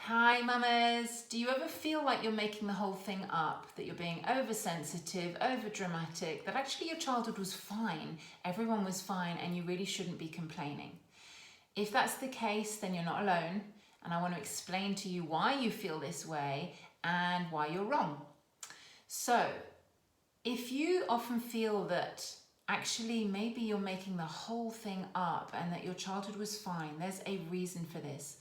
Hi mamas, do you ever feel like you're making the whole thing up, that you're being oversensitive, overdramatic, that actually your childhood was fine, everyone was fine and you really shouldn't be complaining? If that's the case, then you're not alone, and I want to explain to you why you feel this way and why you're wrong. So, if you often feel that actually maybe you're making the whole thing up and that your childhood was fine, there's a reason for this.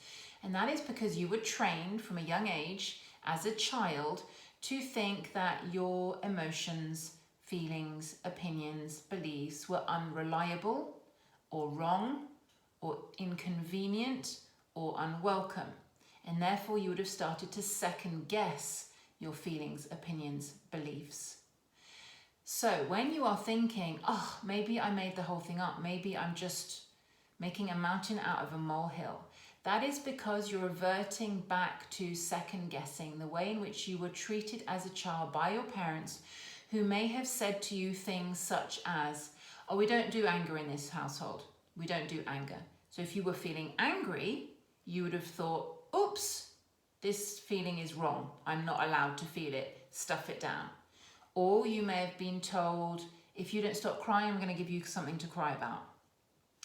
And that is because you were trained from a young age as a child to think that your emotions, feelings, opinions, beliefs were unreliable or wrong or inconvenient or unwelcome. And therefore you would have started to second guess your feelings, opinions, beliefs. So when you are thinking, oh, maybe I made the whole thing up, maybe I'm just making a mountain out of a molehill, that is because you're reverting back to second guessing the way in which you were treated as a child by your parents, who may have said to you things such as, oh, we don't do anger in this household. We don't do anger. So if you were feeling angry, you would have thought, oops, this feeling is wrong. I'm not allowed to feel it. Stuff it down. Or you may have been told, if you don't stop crying, I'm going to give you something to cry about.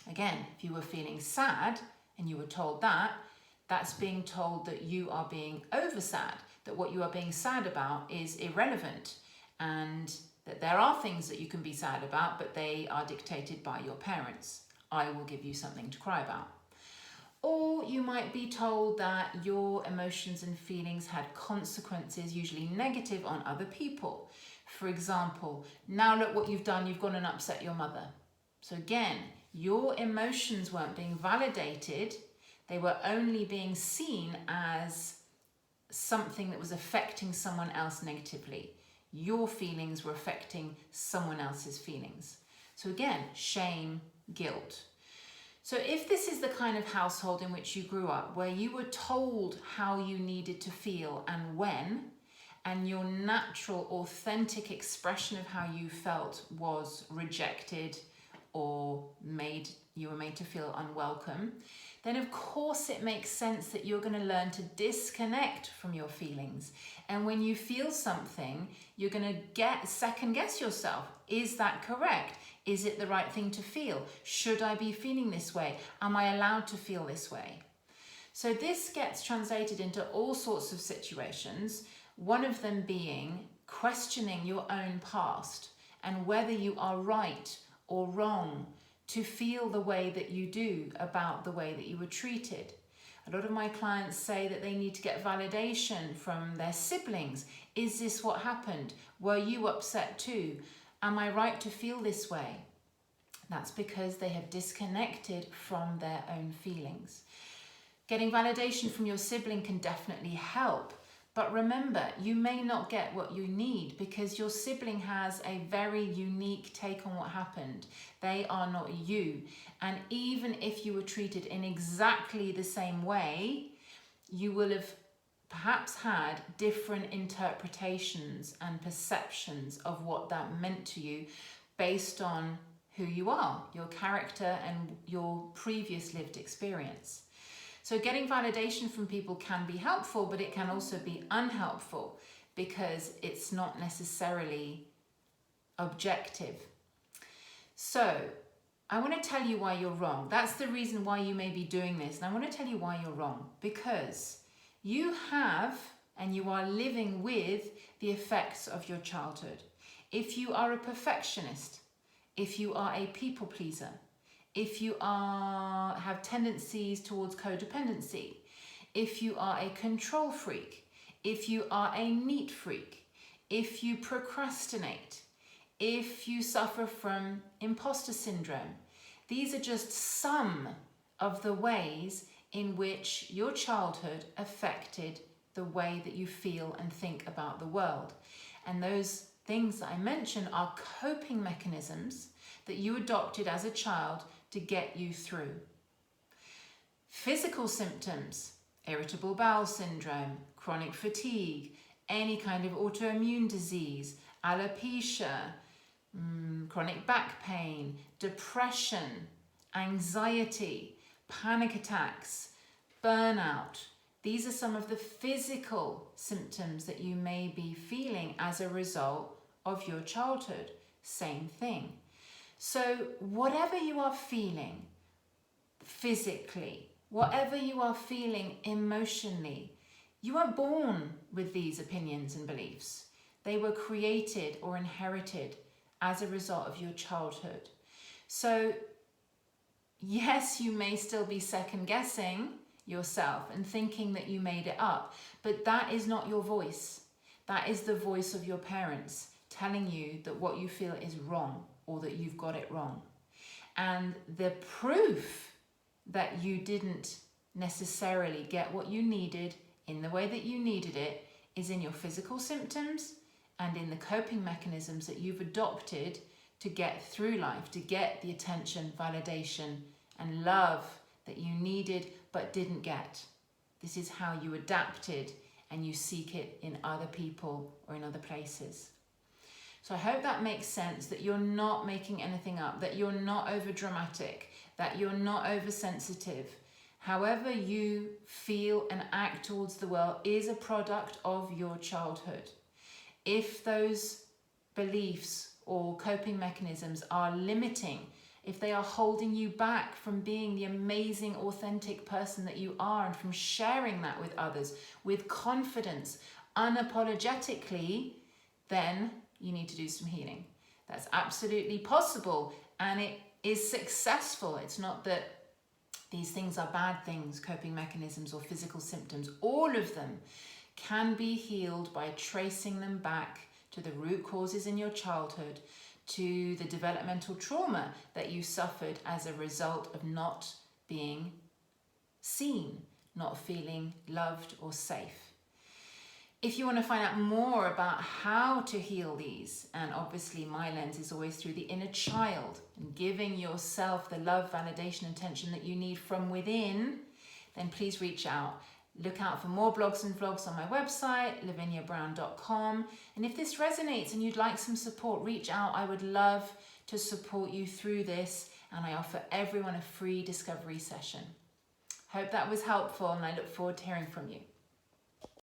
Again, if you were feeling sad and you were told that, that's being told that you are being over sad, that what you are being sad about is irrelevant, and that there are things that you can be sad about, but they are dictated by your parents. I will give you something to cry about. Or you might be told that your emotions and feelings had consequences, usually negative, on other people. For example, now look what you've done, you've gone and upset your mother. So again, your emotions weren't being validated, they were only being seen as something that was affecting someone else negatively. Your feelings were affecting someone else's feelings. So again, shame, guilt. So if this is the kind of household in which you grew up, where you were told how you needed to feel and when, and your natural, authentic expression of how you felt was rejected or you were made to feel unwelcome, then of course it makes sense that you're going to learn to disconnect from your feelings. And when you feel something, you're going to second guess yourself. Is that correct? Is it the right thing to feel? Should I be feeling this way? Am I allowed to feel this way? So this gets translated into all sorts of situations, one of them being questioning your own past and whether you are right or wrong to feel the way that you do about the way that you were treated. A lot of my clients say that they need to get validation from their siblings. Is this what happened? Were you upset too? Am I right to feel this way? That's because they have disconnected from their own feelings. Getting validation from your sibling can definitely help. But remember, you may not get what you need because your sibling has a very unique take on what happened. They are not you. And even if you were treated in exactly the same way, you will have perhaps had different interpretations and perceptions of what that meant to you based on who you are, your character and your previous lived experience. So getting validation from people can be helpful, but it can also be unhelpful because it's not necessarily objective. So I want to tell you why you're wrong. That's the reason why you may be doing this. And I want to tell you why you're wrong, because you have and you are living with the effects of your childhood. If you are a perfectionist, if you are a people pleaser, if you have tendencies towards codependency, if you are a control freak, if you are a neat freak, if you procrastinate, if you suffer from imposter syndrome, these are just some of the ways in which your childhood affected the way that you feel and think about the world. And those things that I mentioned are coping mechanisms that you adopted as a child to get you through. Physical symptoms, irritable bowel syndrome, chronic fatigue, any kind of autoimmune disease, alopecia, chronic back pain, depression, anxiety, panic attacks, burnout, These are some of the physical symptoms that you may be feeling as a result of your childhood. Same thing. So whatever you are feeling physically, whatever you are feeling emotionally, you weren't born with these opinions and beliefs. They were created or inherited as a result of your childhood. So yes, you may still be second guessing yourself and thinking that you made it up, but that is not your voice. That is the voice of your parents telling you that what you feel is wrong or that you've got it wrong. And the proof that you didn't necessarily get what you needed in the way that you needed it is in your physical symptoms and in the coping mechanisms that you've adopted to get through life, to get the attention, validation, and love that you needed but didn't get. This is how you adapted, and you seek it in other people or in other places. So I hope that makes sense, that you're not making anything up, that you're not over dramatic, that you're not oversensitive. However you feel and act towards the world is a product of your childhood. If those beliefs or coping mechanisms are limiting, if they are holding you back from being the amazing, authentic person that you are and from sharing that with others with confidence, unapologetically, then you need to do some healing. That's absolutely possible, and it is successful. It's not that these things are bad things, coping mechanisms or physical symptoms. All of them can be healed by tracing them back to the root causes in your childhood, to the developmental trauma that you suffered as a result of not being seen, not feeling loved or safe. If you want to find out more about how to heal these, and obviously my lens is always through the inner child and giving yourself the love, validation, attention that you need from within, then please reach out. Look out for more blogs and vlogs on my website, laviniabrown.com. And if this resonates and you'd like some support, reach out. I would love to support you through this, and I offer everyone a free discovery session. Hope that was helpful, and I look forward to hearing from you.